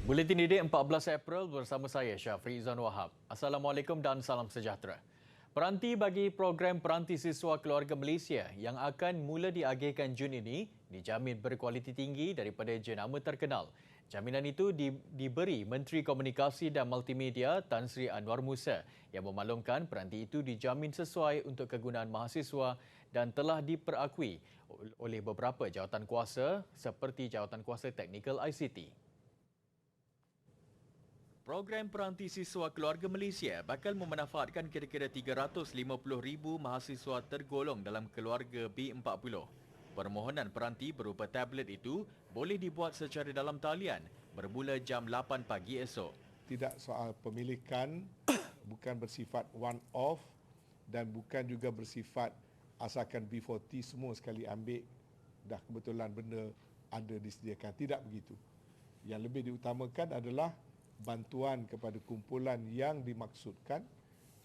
Buletin Didik 14 April bersama saya Syafri Izan Wahab. Assalamualaikum dan salam sejahtera. Peranti bagi program Peranti Siswa Keluarga Malaysia yang akan mula diagihkan Jun ini dijamin berkualiti tinggi daripada jenama terkenal. Jaminan itu diberi Menteri Komunikasi dan Multimedia Tan Sri Anwar Musa yang memaklumkan peranti itu dijamin sesuai untuk kegunaan mahasiswa dan telah diperakui oleh beberapa jawatan kuasa seperti Jawatan Kuasa Teknikal ICT. Program Peranti Siswa Keluarga Malaysia bakal memanfaatkan kira-kira 350,000 mahasiswa tergolong dalam keluarga B40. Permohonan peranti berupa tablet itu boleh dibuat secara dalam talian bermula jam 8 pagi esok. Tidak soal pemilikan, bukan bersifat one-off dan bukan juga bersifat asalkan B40 semua sekali ambil, dah kebetulan benda ada disediakan. Tidak begitu. Yang lebih diutamakan adalah bantuan kepada kumpulan yang dimaksudkan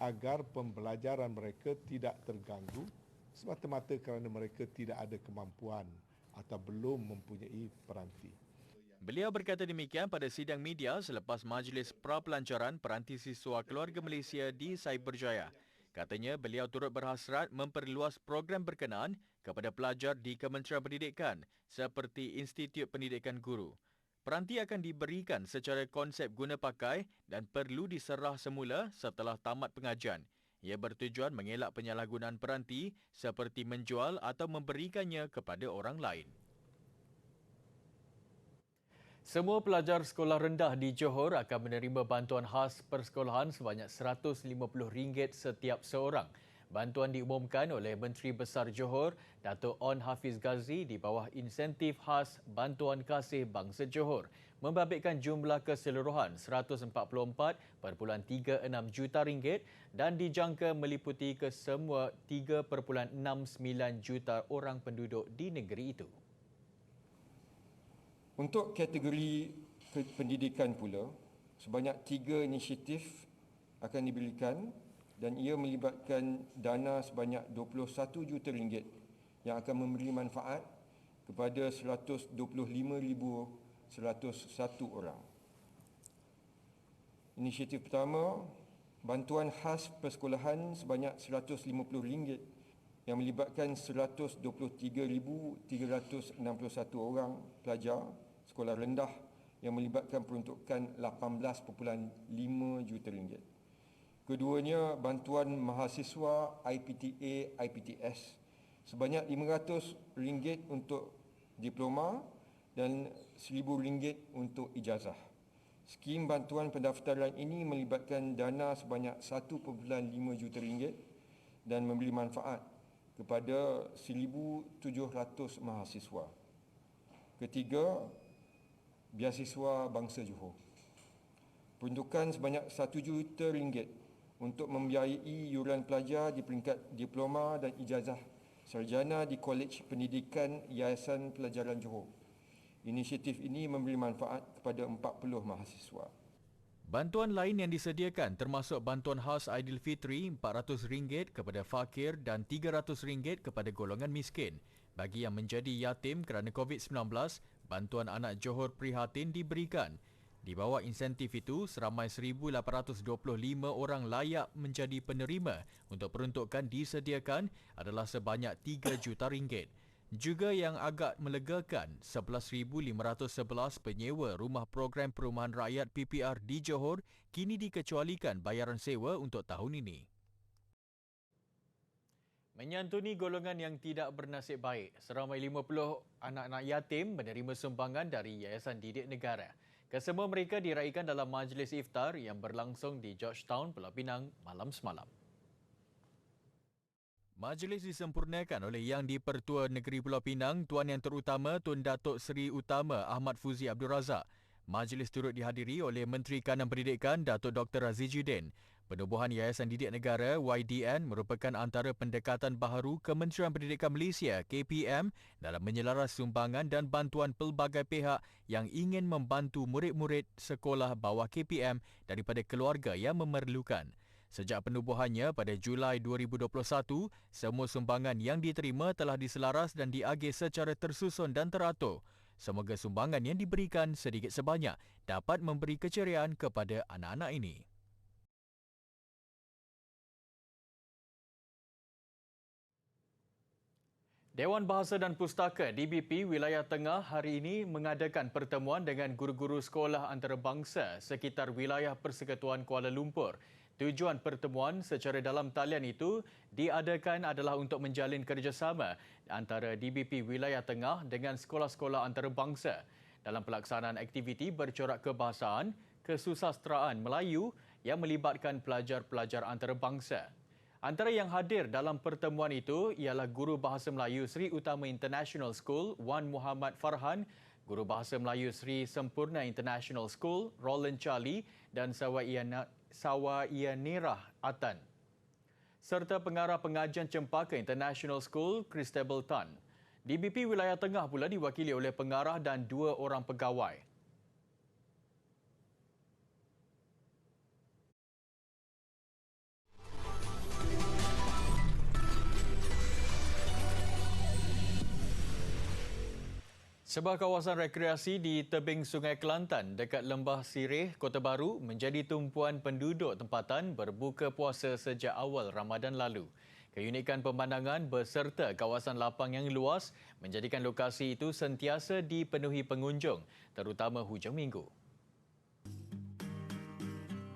agar pembelajaran mereka tidak terganggu semata-mata kerana mereka tidak ada kemampuan atau belum mempunyai peranti. Beliau berkata demikian pada sidang media selepas Majlis Prapelancaran Peranti Siswa Keluarga Malaysia di Cyberjaya. Katanya beliau turut berhasrat memperluas program berkenaan kepada pelajar di Kementerian Pendidikan seperti Institut Pendidikan Guru. Peranti akan diberikan secara konsep guna pakai dan perlu diserah semula setelah tamat pengajian. Ia bertujuan mengelak penyalahgunaan peranti seperti menjual atau memberikannya kepada orang lain. Semua pelajar sekolah rendah di Johor akan menerima bantuan khas persekolahan sebanyak RM150 setiap seorang. Bantuan diumumkan oleh Menteri Besar Johor, Dato' On Hafiz Ghazi di bawah insentif khas Bantuan Kasih Bangsa Johor membabitkan jumlah keseluruhan RM144.36 juta dan dijangka meliputi kesemua 3.69 juta orang penduduk di negeri itu. Untuk kategori pendidikan pula, sebanyak 3 inisiatif akan diberikan dan ia melibatkan dana sebanyak RM21 juta yang akan memberi manfaat kepada 125,101 orang. Inisiatif pertama, bantuan khas persekolahan sebanyak RM150 yang melibatkan 123,361 orang pelajar sekolah rendah yang melibatkan peruntukan RM18.5 juta. Keduanya, bantuan mahasiswa IPTA, IPTS sebanyak RM500 untuk diploma dan RM1,000 untuk ijazah. Skim bantuan pendaftaran ini melibatkan dana sebanyak RM1.5 juta dan memberi manfaat kepada 1,700 mahasiswa. Ketiga, beasiswa Bangsa Johor. Peruntukan sebanyak RM1 juta untuk membiayai yuran pelajar di peringkat diploma dan ijazah sarjana di Kolej Pendidikan Yayasan Pelajaran Johor. Inisiatif ini memberi manfaat kepada 40 mahasiswa. Bantuan lain yang disediakan termasuk bantuan khas Aidilfitri RM400 kepada fakir dan RM300 kepada golongan miskin. Bagi yang menjadi yatim kerana COVID-19, bantuan anak Johor Prihatin diberikan. Di bawah insentif itu, seramai 1,825 orang layak menjadi penerima untuk peruntukan disediakan adalah sebanyak RM3 juta. Juga yang agak melegakan, 11,511 penyewa rumah program perumahan rakyat PPR di Johor kini dikecualikan bayaran sewa untuk tahun ini. Menyantuni golongan yang tidak bernasib baik, seramai 50 anak-anak yatim menerima sumbangan dari Yayasan Didik Negara. Kesemua mereka diraikan dalam majlis iftar yang berlangsung di Georgetown, Pulau Pinang malam semalam. Majlis disempurnakan oleh Yang di-Pertua Negeri Pulau Pinang, Tuan Yang Terutama Tun Datuk Seri Utama Ahmad Fuzi Abdul Razak. Majlis turut dihadiri oleh Menteri Kanan Pendidikan Datuk Dr. Azizuddin. Penubuhan Yayasan Didik Negara YDN merupakan antara pendekatan baharu Kementerian Pendidikan Malaysia KPM dalam menyelaras sumbangan dan bantuan pelbagai pihak yang ingin membantu murid-murid sekolah bawah KPM daripada keluarga yang memerlukan. Sejak penubuhannya pada Julai 2021, semua sumbangan yang diterima telah diselaras dan diagih secara tersusun dan teratur. Semoga sumbangan yang diberikan sedikit sebanyak dapat memberi keceriaan kepada anak-anak ini. Dewan Bahasa dan Pustaka DBP Wilayah Tengah hari ini mengadakan pertemuan dengan guru-guru sekolah antarabangsa sekitar wilayah Persekutuan Kuala Lumpur. Tujuan pertemuan secara dalam talian itu diadakan adalah untuk menjalin kerjasama antara DBP Wilayah Tengah dengan sekolah-sekolah antarabangsa dalam pelaksanaan aktiviti bercorak kebahasaan kesusasteraan Melayu yang melibatkan pelajar-pelajar antarabangsa. Antara yang hadir dalam pertemuan itu ialah Guru Bahasa Melayu Sri Utama International School Wan Muhammad Farhan, Guru Bahasa Melayu Sri Sempurna International School Roland Charlie dan Sawayanirah Atan, serta pengarah pengajian Cempaka International School Christabel Tan. DBP Wilayah Tengah pula diwakili oleh pengarah dan 2 orang pegawai. Sebuah kawasan rekreasi di tebing Sungai Kelantan dekat Lembah Sireh, Kota Baru menjadi tumpuan penduduk tempatan berbuka puasa sejak awal Ramadan lalu. Keunikan pemandangan beserta kawasan lapang yang luas menjadikan lokasi itu sentiasa dipenuhi pengunjung, terutama hujung minggu.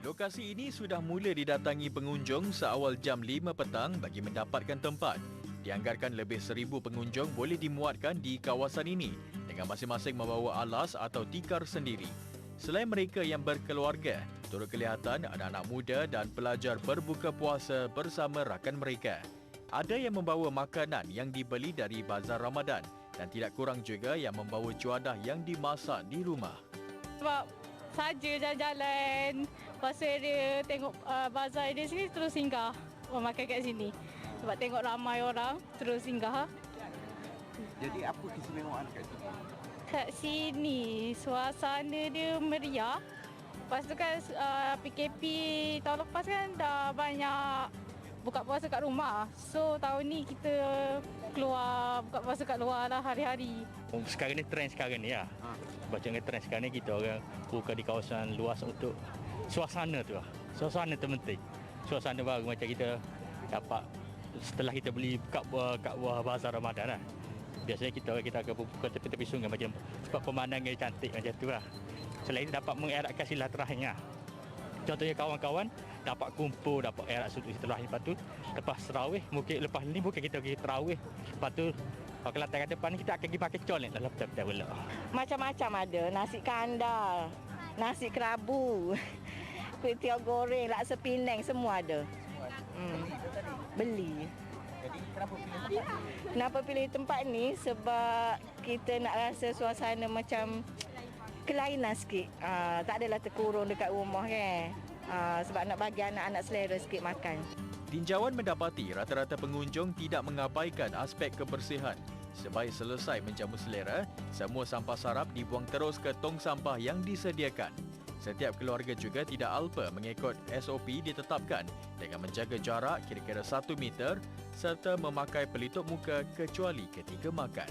Lokasi ini sudah mula didatangi pengunjung seawal jam 5 petang bagi mendapatkan tempat. Dianggarkan lebih 1,000 pengunjung boleh dimuatkan di kawasan ini dengan masing-masing membawa alas atau tikar sendiri. Selain mereka yang berkeluarga, turut kelihatan anak-anak muda dan pelajar berbuka puasa bersama rakan mereka. Ada yang membawa makanan yang dibeli dari bazar Ramadan dan tidak kurang juga yang membawa juadah yang dimasak di rumah. Sebab saja jalan-jalan, lepas dia tengok bazar di sini terus singgah makan kat sini. Sebab tengok ramai orang, terus singgah. Jadi apa keistimewaan kat sini? Kat sini, suasana dia meriah. Lepas tu kan PKP tahun lepas kan dah banyak buka puasa kat rumah. So tahun ni kita keluar buka puasa kat luar lah hari-hari. Sekarang ni trend sekarang ni lah. Baca dengan trend sekarang ni kita orang buka di kawasan luas untuk suasana tu lah. Suasana tu penting. Suasana baru macam kita dapat setelah kita beli kat buah bazar Ramadan lah. Biasanya kita akan buka tepi-tepi sungai macam sebab pemandangan cantik macam tu lah. Selain itu dapat mengeratkan silaturahim lah. Contohnya kawan-kawan dapat kumpul, dapat erat silaturahim. Lepas tu lepas terawih, mungkin lepas ni bukan kita pergi terawih. Lepas tu kalau Kelantan kat depan ni kita akan pergi makan colek dalam betul-betul pula. Macam-macam ada, nasi kandar, nasi kerabu, kuih tiaw goreng, laksa Penang semua ada. Beli. Jadi kenapa pilih tempat ni? Kenapa pilih tempat ni? Sebab kita nak rasa suasana macam kelainan sikit. Tak adalah terkurung dekat rumah kan. Sebab nak bagi anak-anak selera sikit makan. Tinjauan mendapati rata-rata pengunjung tidak mengabaikan aspek kebersihan. Sebaik selesai menjamu selera, semua sampah sarap dibuang terus ke tong sampah yang disediakan. Setiap keluarga juga tidak alpa mengikut SOP ditetapkan dengan menjaga jarak kira-kira 1 meter serta memakai pelitup muka kecuali ketika makan.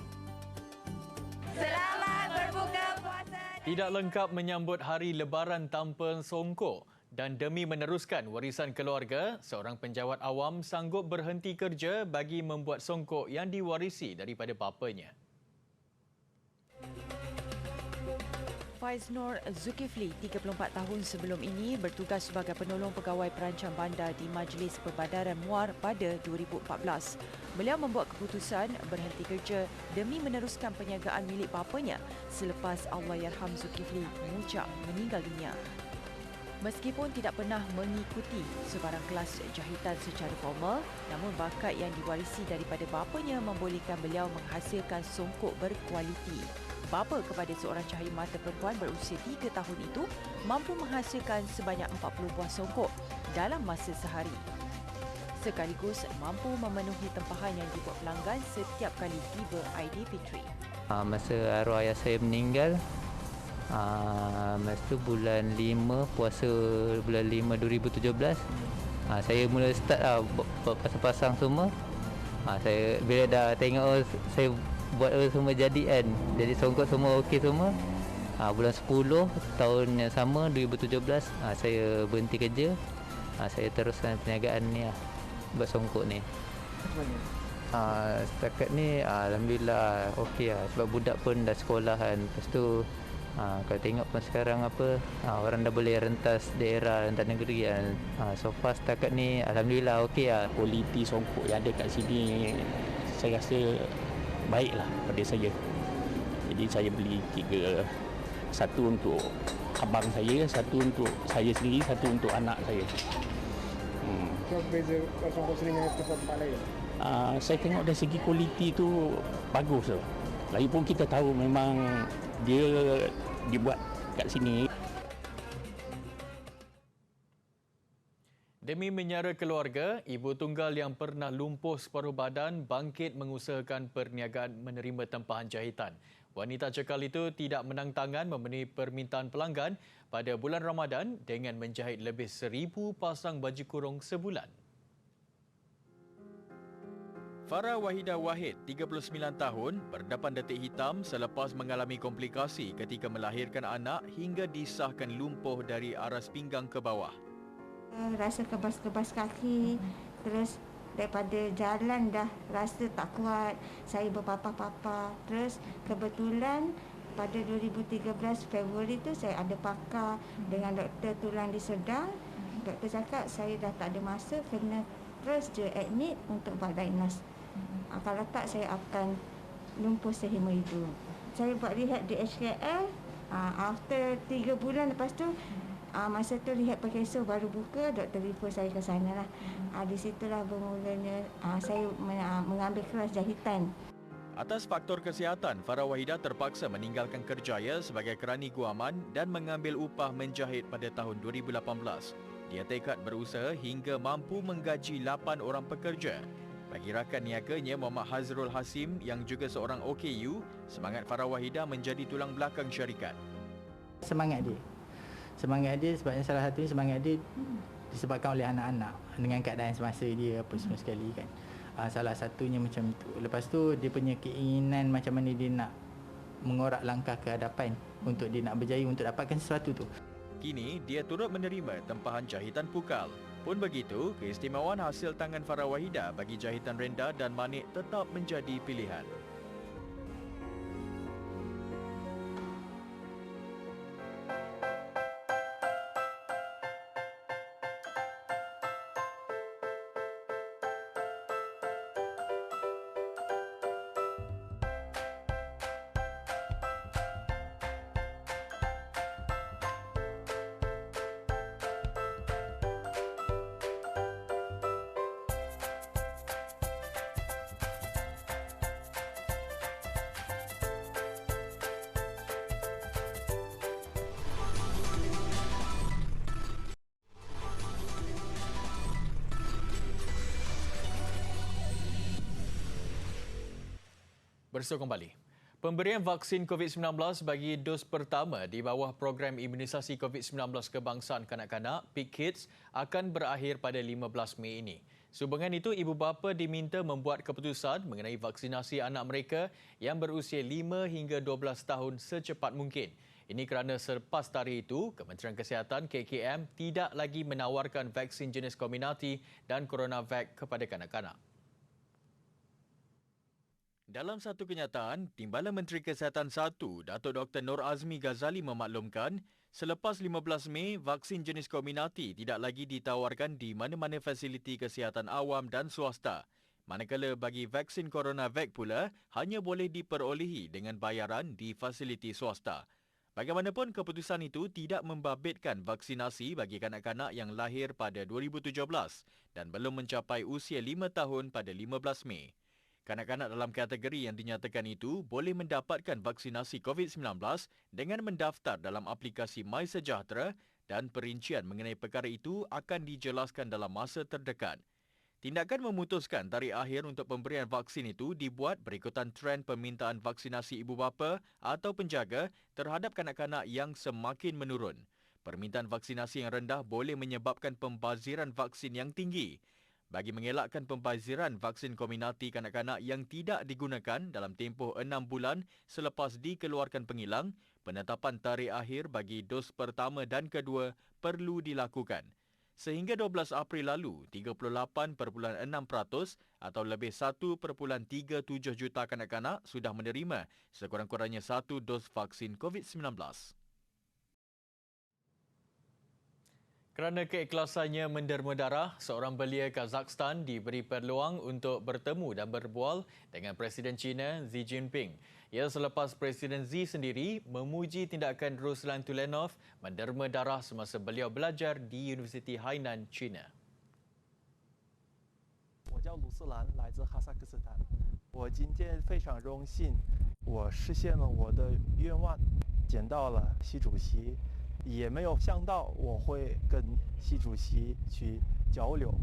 Selamat berbuka puasa. Tidak lengkap menyambut hari Lebaran tanpa songkok dan demi meneruskan warisan keluarga, seorang penjawat awam sanggup berhenti kerja bagi membuat songkok yang diwarisi daripada bapanya. Faiz Nur Zulkifli, 34 tahun sebelum ini bertugas sebagai penolong pegawai perancang bandar di Majlis Perbadaran Muar pada 2014. Beliau membuat keputusan berhenti kerja demi meneruskan perniagaan milik bapanya selepas Allahyarham Zulkifli Mucak meninggal dunia. Meskipun tidak pernah mengikuti sebarang kelas jahitan secara formal, namun bakat yang diwarisi daripada bapanya membolehkan beliau menghasilkan songkok berkualiti. Bapa kepada seorang cahaya mata perempuan berusia 3 tahun itu mampu menghasilkan sebanyak 40 buah songkok dalam masa sehari. Sekaligus mampu memenuhi tempahan yang dibuat pelanggan setiap kali tiba Aidilfitri. Masa arwah ayah saya meninggal, masa tu bulan 5, puasa bulan 5 2017, saya mula start pasang-pasang semua. Saya bila dah tengok saya buat semua jadi kan. Jadi songkok semua okey semua. Bulan 10 tahun yang sama 2017 saya berhenti kerja. Saya teruskan perniagaan ni buat songkok ni. Setakat ni alhamdulillah okey sebab budak pun dah sekolah kan. Lepas tu kalau tengok pun sekarang orang dah boleh rentas daerah, rentas negeri kan. So far setakat ni alhamdulillah okey Kualiti songkok yang ada kat sini saya rasa baiklah pada saya. Jadi saya beli 3, satu untuk abang saya, satu untuk saya sendiri, satu untuk anak saya. Apa beza songkok sini dengan tempat lain? Saya tengok dari segi kualiti tu bagus tu. Lagipun kita tahu memang dia dibuat kat sini. Demi menyara keluarga, ibu tunggal yang pernah lumpuh separuh badan bangkit mengusahakan perniagaan menerima tempahan jahitan. Wanita cekal itu tidak menang tangan memenuhi permintaan pelanggan pada bulan Ramadan dengan menjahit lebih 1,000 pasang baju kurung sebulan. Farah Wahidah Wahid, 39 tahun, berdepan detik hitam selepas mengalami komplikasi ketika melahirkan anak hingga disahkan lumpuh dari aras pinggang ke bawah. Rasa kebas-kebas kaki, terus daripada jalan dah rasa tak kuat, saya berpapah-papah. Terus kebetulan pada 2013 Februari tu saya ada pakar dengan doktor tulang di Sedang. Doktor cakap saya dah tak ada masa, kena terus je admit untuk buat diagnos. Kalau tak saya akan lumpuh sehingga hidup. Saya buat rehab di HKL. After 3 bulan lepas tu, masa tu rehab pakai esok baru buka, doktor refer saya ke sana lah. Di situlah bermulanya saya mengambil kelas jahitan. Atas faktor kesihatan, Farah Wahidah terpaksa meninggalkan kerjaya sebagai kerani guaman dan mengambil upah menjahit pada tahun 2018. Dia tekad berusaha hingga mampu menggaji 8 orang pekerja. Bagi rakan niaganya Muhammad Hazrul Hasim yang juga seorang OKU, semangat Farah Wahidah menjadi tulang belakang syarikat. Semangat dia sebabnya salah satunya semangat dia disebabkan oleh anak-anak dengan keadaan semasa dia apa semua sekali kan. Salah satunya macam tu. Lepas tu dia punya keinginan macam mana dia nak mengorak langkah ke hadapan untuk dia nak berjaya untuk dapatkan sesuatu tu. Kini dia turut menerima tempahan jahitan pukal. Pun begitu, keistimewaan hasil tangan Farah Wahidah bagi jahitan rendah dan manik tetap menjadi pilihan. Bersua kembali. Pemberian vaksin COVID-19 bagi dos pertama di bawah program imunisasi COVID-19 kebangsaan kanak-kanak PIK Kids akan berakhir pada 15 Mei ini. Sehubungan itu, ibu bapa diminta membuat keputusan mengenai vaksinasi anak mereka yang berusia 5 hingga 12 tahun secepat mungkin. Ini kerana selepas tarikh itu, Kementerian Kesihatan KKM tidak lagi menawarkan vaksin jenis Comirnaty dan CoronaVac kepada kanak-kanak. Dalam satu kenyataan, Timbalan Menteri Kesihatan 1, Datuk Dr. Nur Azmi Ghazali memaklumkan, selepas 15 Mei, vaksin jenis Comirnaty tidak lagi ditawarkan di mana-mana fasiliti kesihatan awam dan swasta. Manakala bagi vaksin CoronaVac pula, hanya boleh diperolehi dengan bayaran di fasiliti swasta. Bagaimanapun, keputusan itu tidak membabitkan vaksinasi bagi kanak-kanak yang lahir pada 2017 dan belum mencapai usia 5 tahun pada 15 Mei. Kanak-kanak dalam kategori yang dinyatakan itu boleh mendapatkan vaksinasi COVID-19 dengan mendaftar dalam aplikasi MySejahtera dan perincian mengenai perkara itu akan dijelaskan dalam masa terdekat. Tindakan memutuskan tarikh akhir untuk pemberian vaksin itu dibuat berikutan trend permintaan vaksinasi ibu bapa atau penjaga terhadap kanak-kanak yang semakin menurun. Permintaan vaksinasi yang rendah boleh menyebabkan pembaziran vaksin yang tinggi. bagi mengelakkan pembaziran vaksin Comirnaty kanak-kanak yang tidak digunakan dalam tempoh 6 bulan selepas dikeluarkan pengilang, penetapan tarikh akhir bagi dos pertama dan kedua perlu dilakukan. Sehingga 12 April lalu, 38.6% atau lebih 1.37 juta kanak-kanak sudah menerima sekurang-kurangnya satu dos vaksin COVID-19. Kerana keikhlasannya menderma darah, seorang belia Kazakhstan diberi peluang untuk bertemu dan berbual dengan Presiden China Xi Jinping. Ia selepas Presiden Xi sendiri memuji tindakan Ruslan Tulenov menderma darah semasa beliau belajar di Universiti Hainan, China. 我叫鲁斯兰，来自哈萨克斯坦。我今天非常荣幸，我实现了我的愿望，见到了习主席。 也没有想到我会跟习主席去交流。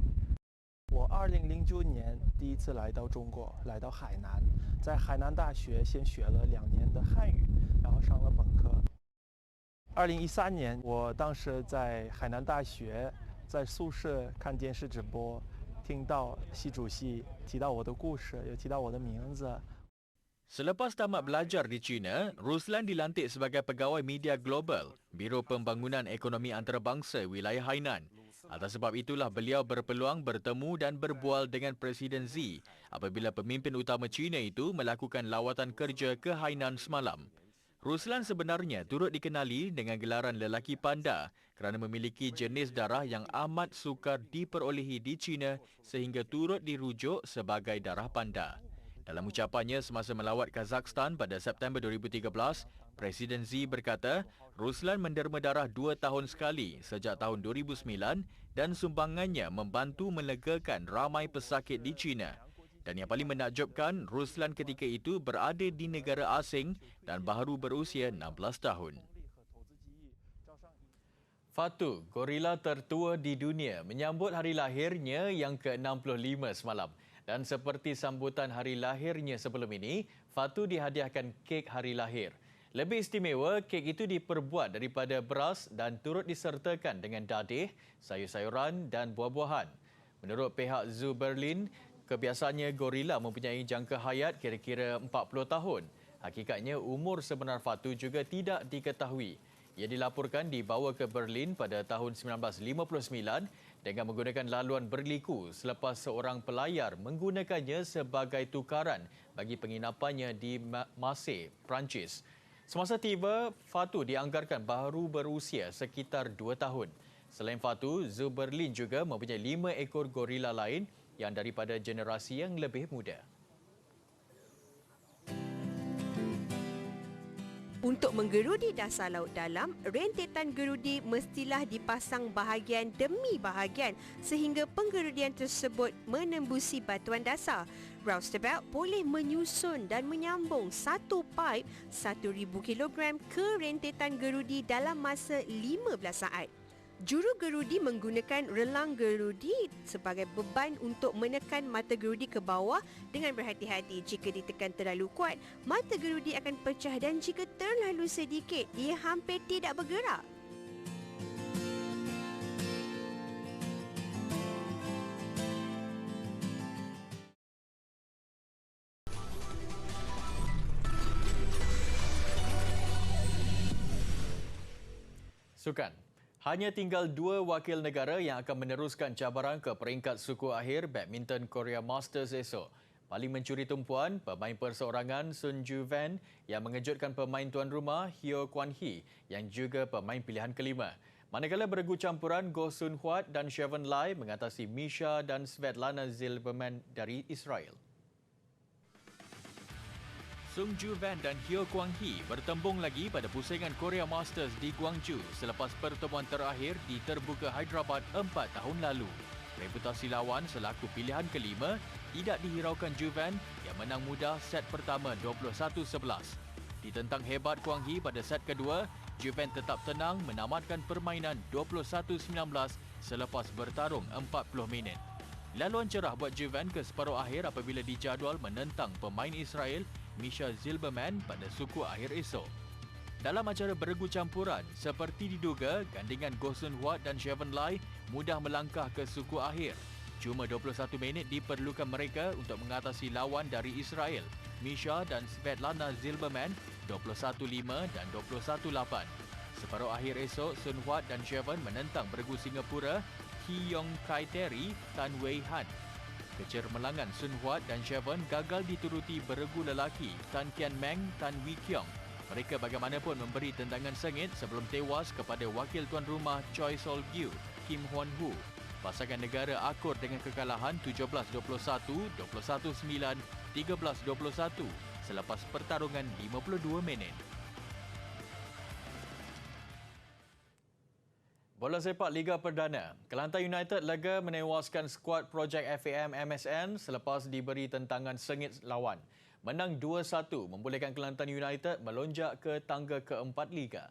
我2009年第一次来到中国，来到海南，在海南大学先学了2年的汉语，然后上了本科。2013年，我当时在海南大学在宿舍看电视直播，听到习主席提到我的故事，又提到我的名字。 Selepas tamat belajar di China, Ruslan dilantik sebagai pegawai media global, Biro Pembangunan Ekonomi Antarabangsa wilayah Hainan. Atas sebab itulah beliau berpeluang bertemu dan berbual dengan Presiden Xi apabila pemimpin utama China itu melakukan lawatan kerja ke Hainan semalam. Ruslan sebenarnya turut dikenali dengan gelaran lelaki panda kerana memiliki jenis darah yang amat sukar diperolehi di China sehingga turut dirujuk sebagai darah panda. Dalam ucapannya semasa melawat Kazakhstan pada September 2013, Presiden Xi berkata, Ruslan menderma darah 2 tahun sekali sejak tahun 2009 dan sumbangannya membantu melegakan ramai pesakit di China. Dan yang paling menakjubkan, Ruslan ketika itu berada di negara asing dan baru berusia 16 tahun. Fatu, gorila tertua di dunia, menyambut hari lahirnya yang ke-65 semalam. Dan seperti sambutan hari lahirnya sebelum ini, Fatu dihadiahkan kek hari lahir. Lebih istimewa, kek itu diperbuat daripada beras dan turut disertakan dengan dadih, sayur-sayuran dan buah-buahan. Menurut pihak Zoo Berlin, kebiasaannya gorila mempunyai jangka hayat kira-kira 40 tahun. Hakikatnya, umur sebenar Fatu juga tidak diketahui. Ia dilaporkan dibawa ke Berlin pada tahun 1959 dengan menggunakan laluan berliku selepas seorang pelayar menggunakannya sebagai tukaran bagi penginapannya di Marseille, Perancis. Semasa tiba, Fatu dianggarkan baru berusia sekitar 2 tahun. Selain Fatu, Zoo Berlin juga mempunyai 5 ekor gorila lain yang daripada generasi yang lebih muda. Untuk menggerudi dasar laut dalam, rentetan gerudi mestilah dipasang bahagian demi bahagian sehingga penggerudian tersebut menembusi batuan dasar. Roustabout boleh menyusun dan menyambung satu paip 1,000 kg ke rentetan gerudi dalam masa 15 saat. Juru gerudi menggunakan relang gerudi sebagai beban untuk menekan mata gerudi ke bawah dengan berhati-hati. Jika ditekan terlalu kuat, mata gerudi akan pecah dan jika terlalu sedikit, ia hampir tidak bergerak. Sukan. Hanya tinggal 2 wakil negara yang akan meneruskan cabaran ke peringkat suku akhir badminton Korea Masters esok. Paling mencuri tumpuan, pemain perseorangan Sun Ju-van yang mengejutkan pemain tuan rumah Hyo Kwan-hee yang juga pemain pilihan kelima. Manakala beregu campuran Go Sun-hwat dan Chevron Lai mengatasi Misha dan Svetlana Zilberman dari Israel. Sung Ju-van dan Hyo Kwang-hee bertembung lagi pada pusingan Korea Masters di Gwangju selepas pertemuan terakhir di Terbuka Hyderabad 4 tahun lalu. Reputasi lawan selaku pilihan kelima tidak dihiraukan Ju-van yang menang mudah set pertama 21-11. Ditentang hebat Kwang-hee pada set kedua, Ju-van tetap tenang menamatkan permainan 21-19 selepas bertarung 40 minit. Laluan cerah buat Ju-van ke separuh akhir apabila dijadual menentang pemain Israel Misha Zilberman pada suku akhir esok. Dalam acara beregu campuran, seperti diduga, gandingan Go Sun-hwat dan Chevron Lai mudah melangkah ke suku akhir. Cuma 21 minit diperlukan mereka untuk mengatasi lawan dari Israel, Misha dan Svetlana Zilberman 21-5 dan 21-8. Separuh akhir esok, Sun Huat dan Chevron menentang beregu Singapura, Ki Yong Kai Terry, Tan Wei Han. Kecermelangan Sun Huat dan Chevron gagal dituruti beregu lelaki Tan Kian Meng, Tan Wee Kiong. Mereka bagaimanapun memberi tendangan sengit sebelum tewas kepada wakil tuan rumah Choi Sol Gyu, Kim Hwan Hu. Pasangan negara akur dengan kekalahan 17-21, 21-9, 13-21 selepas pertarungan 52 minit. Bola sepak Liga Perdana. Kelantan United lega menewaskan skuad projek FAM MSN selepas diberi tentangan sengit lawan. Menang 2-1 membolehkan Kelantan United melonjak ke tangga keempat Liga.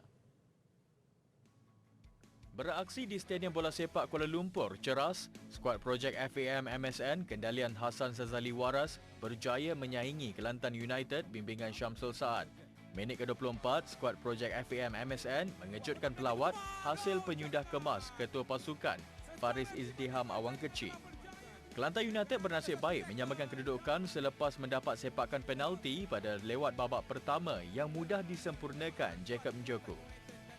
Beraksi di Stadium Bola Sepak Kuala Lumpur, Ceras, skuad projek FAM MSN kendalian Hassan Sazali Waras berjaya menyaingi Kelantan United bimbingan Syamsul Saad. Minit ke-24, skuad projek FAM MSN mengejutkan pelawat hasil penyudah kemas ketua pasukan Faris Izdiham Awang Kecil. Kelantan United bernasib baik menyamakan kedudukan selepas mendapat sepakan penalti pada lewat babak pertama yang mudah disempurnakan Jacob Njoku.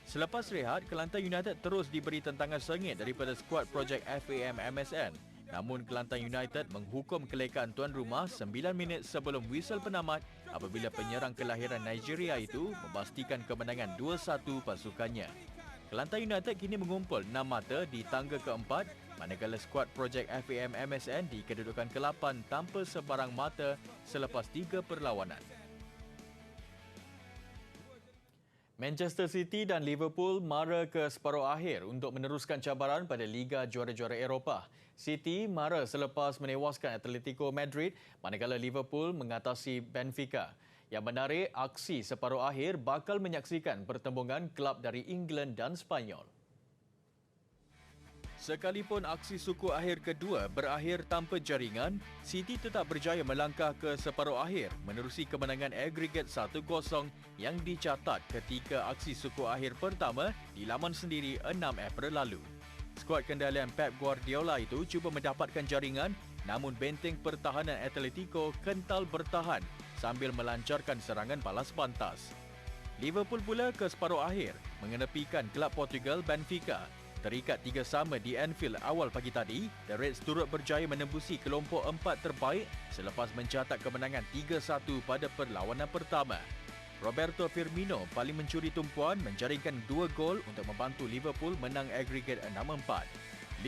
Selepas rehat, Kelantan United terus diberi tentangan sengit daripada skuad projek FAM MSN. Namun Kelantan United menghukum kelekaan tuan rumah 9 minit sebelum whistle penamat apabila penyerang kelahiran Nigeria itu memastikan kemenangan 2-1 pasukannya. Kelantan United kini mengumpul 6 mata di tangga keempat, manakala skuad projek FAM MSN di kedudukan ke-8 tanpa sebarang mata selepas 3 perlawanan. Manchester City dan Liverpool mara ke separuh akhir untuk meneruskan cabaran pada Liga Juara-Juara Eropah. City mara selepas menewaskan Atletico Madrid, manakala Liverpool mengatasi Benfica. Yang menarik, aksi separuh akhir bakal menyaksikan pertembungan kelab dari England dan Spanyol. Sekalipun aksi suku akhir kedua berakhir tanpa jaringan, City tetap berjaya melangkah ke separuh akhir menerusi kemenangan agregat 1-0 yang dicatat ketika aksi suku akhir pertama di laman sendiri 6 April lalu. Skuad kendalian Pep Guardiola itu cuba mendapatkan jaringan, namun benteng pertahanan Atletico kental bertahan sambil melancarkan serangan balas pantas. Liverpool pula ke separuh akhir mengenepikan kelab Portugal Benfica. Terikat 3-3 di Anfield awal pagi tadi, The Reds turut berjaya menembusi kelompok 4 terbaik selepas mencatat kemenangan 3-1 pada perlawanan pertama. Roberto Firmino paling mencuri tumpuan menjaringkan 2 gol untuk membantu Liverpool menang agregat 6-4.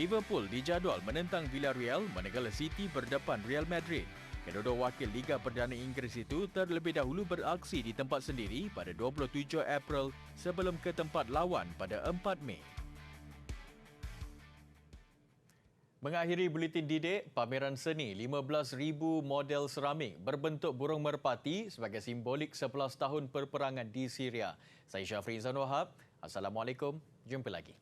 Liverpool dijadual menentang Villarreal manakala City berdepan Real Madrid. Kedua-dua wakil Liga Perdana Inggeris itu terlebih dahulu beraksi di tempat sendiri pada 27 April sebelum ke tempat lawan pada 4 Mei. Mengakhiri buletin didik, pameran seni 15,000 model seramik berbentuk burung merpati sebagai simbolik 11 tahun perperangan di Syria. Saya Syafri Izan Wahab. Assalamualaikum. Jumpa lagi.